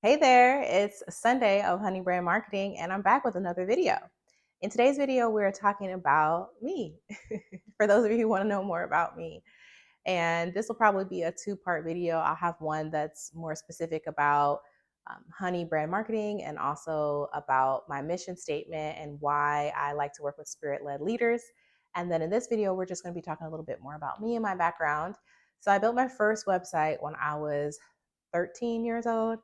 Hey there, it's Sunday of Honey Brand Marketing, and I'm back with another video. In today's video, we're talking about me. For those of you who want to know more about me, and this will probably be a two-part video. I'll have one that's more specific about Honey Brand Marketing and also about my mission statement and why I like to work with spirit-led leaders. And then in this video, we're just going to be talking a little bit more about me and my background. So I built my first website when I was 13 years old.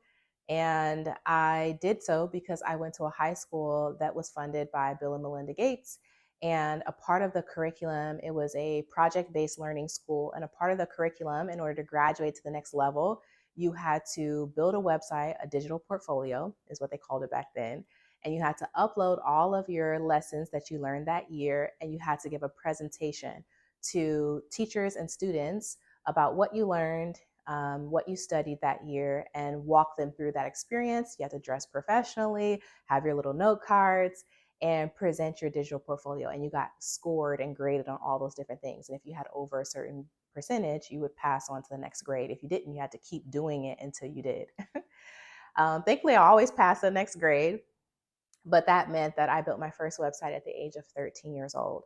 And I did so because I went to a high school that was funded by Bill and Melinda Gates. And a part of the curriculum, it was a project based learning school. And a part of the curriculum, in order to graduate to the next level, you had to build a website, a digital portfolio is what they called it back then. And you had to upload all of your lessons that you learned that year. And you had to give a presentation to teachers and students about what you learned, what you studied that year, and walk them through that experience. You have to dress professionally, have your little note cards, and present your digital portfolio. And you got scored and graded on all those different things. And if you had over a certain percentage, you would pass on to the next grade. If you didn't, you had to keep doing it until you did. Thankfully, I always passed the next grade, but that meant that I built my first website at the age of 13 years old.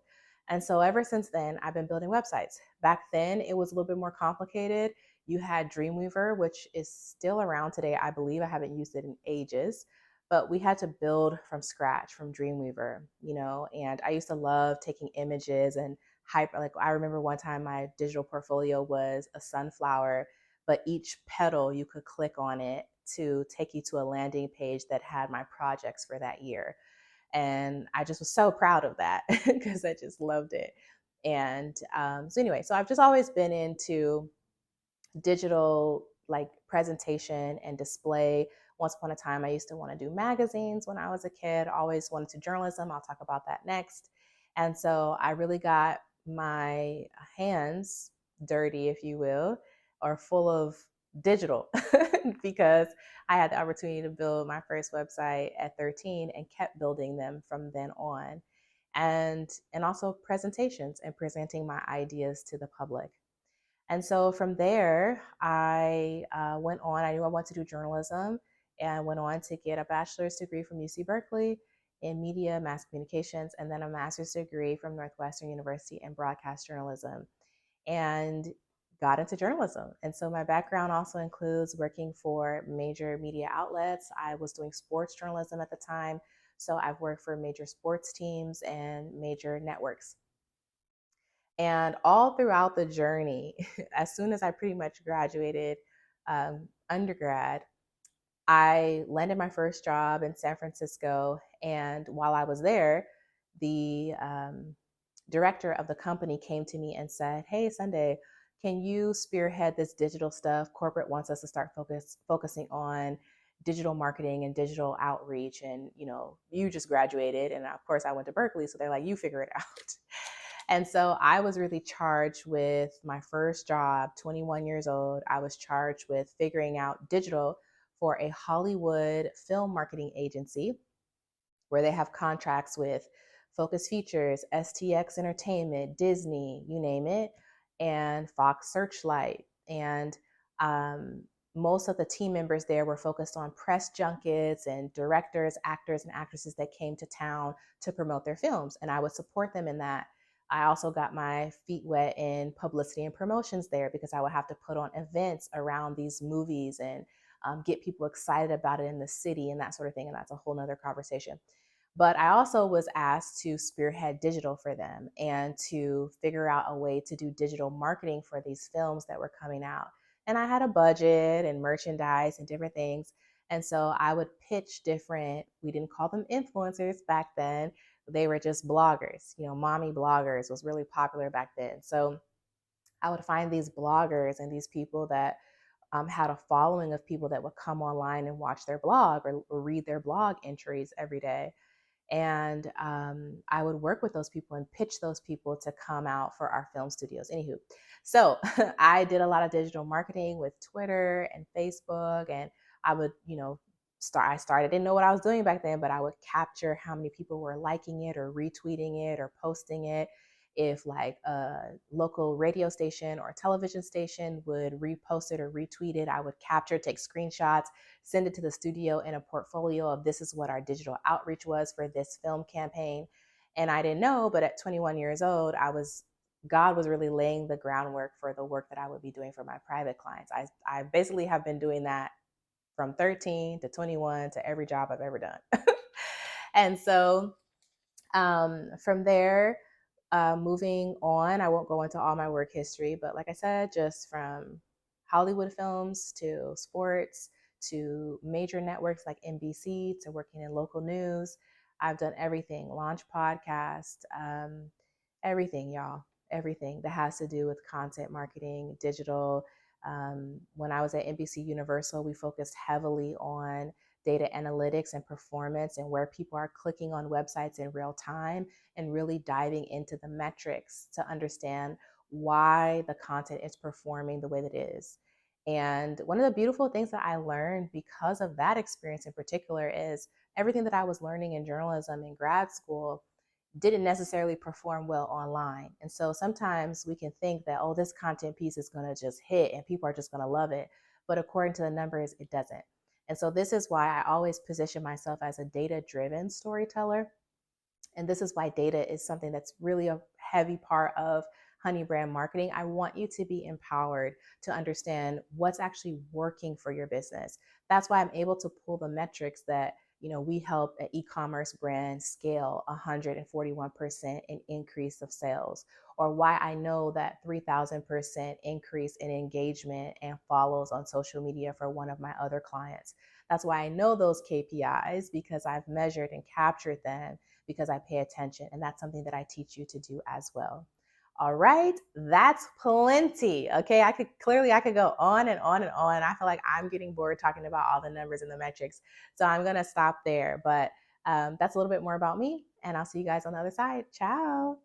And so ever since then, I've been building websites. Back then, it was a little bit more complicated. You had Dreamweaver, which is still around today. I believe I haven't used it in ages, but we had to build from scratch from Dreamweaver, and I used to love taking images and like I remember one time my digital portfolio was a sunflower, but each petal you could click on it to take you to a landing page that had my projects for that year. And I just was so proud of that because I just loved it. And so I've just always been into digital like presentation and display. Once upon a time, I used to want to do magazines when I was a kid, always wanted to journalism. I'll talk about that next. And so I really got my hands dirty, if you will, or full of digital because I had the opportunity to build my first website at 13 and kept building them from then on. And also presentations and presenting my ideas to the public. And so from there, I went on. I knew I wanted to do journalism and went on to get a bachelor's degree from UC Berkeley in media, mass communications, and then a master's degree from Northwestern University in broadcast journalism, and got into journalism. And so my background also includes working for major media outlets. I was doing sports journalism at the time. So I've worked for major sports teams and major networks. And all throughout the journey, as soon as I pretty much graduated undergrad, I landed my first job in San Francisco. And while I was there, the director of the company came to me and said, "Hey, Sunday, can you spearhead this digital stuff? Corporate wants us to start focusing on digital marketing and digital outreach. And, you just graduated. And of course, I went to Berkeley. So they're like, you figure it out." And so I was really charged with my first job, 21 years old. I was charged with figuring out digital for a Hollywood film marketing agency where they have contracts with Focus Features, STX Entertainment, Disney, you name it, and Fox Searchlight. And most of the team members there were focused on press junkets and directors, actors, and actresses that came to town to promote their films. And I would support them in that. I also got my feet wet in publicity and promotions there because I would have to put on events around these movies and get people excited about it in the city and that sort of thing. And that's a whole nother conversation. But I also was asked to spearhead digital for them and to figure out a way to do digital marketing for these films that were coming out. And I had a budget and merchandise and different things. And so I would pitch different, we didn't call them influencers back then. They were just bloggers. Mommy bloggers was really popular back then. So I would find these bloggers and these people that had a following of people that would come online and watch their blog or read their blog entries every day. And I would work with those people and pitch those people to come out for our film studios. Anywho, so I did a lot of digital marketing with Twitter and Facebook, and I would, I didn't know what I was doing back then, but I would capture how many people were liking it or retweeting it or posting it. If like a local radio station or television station would repost it or retweet it, I would capture, take screenshots, send it to the studio in a portfolio of this is what our digital outreach was for this film campaign. And I didn't know, but at 21 years old, God was really laying the groundwork for the work that I would be doing for my private clients. I basically have been doing that from 13 to 21 to every job I've ever done. And so from there, moving on, I won't go into all my work history, but like I said, just from Hollywood films to sports to major networks like NBC to working in local news, I've done everything, launch podcast, everything, y'all, everything that has to do with content marketing, digital. When I was at NBC Universal, we focused heavily on data analytics and performance and where people are clicking on websites in real time and really diving into the metrics to understand why the content is performing the way that it is. And one of the beautiful things that I learned because of that experience in particular is everything that I was learning in journalism in grad school didn't necessarily perform well online. And so sometimes we can think that, oh, this content piece is going to just hit and people are just going to love it. But according to the numbers, it doesn't. And so this is why I always position myself as a data driven storyteller. And this is why data is something that's really a heavy part of Honey Brand Marketing. I want you to be empowered to understand what's actually working for your business. That's why I'm able to pull the metrics that we help an e-commerce brand scale 141% in increase of sales, or why I know that 3,000% increase in engagement and follows on social media for one of my other clients. That's why I know those KPIs because I've measured and captured them because I pay attention. And that's something that I teach you to do as well. All right, that's plenty. Okay, I could go on and on and on. I feel like I'm getting bored talking about all the numbers and the metrics. So I'm gonna stop there. But that's a little bit more about me, and I'll see you guys on the other side. Ciao.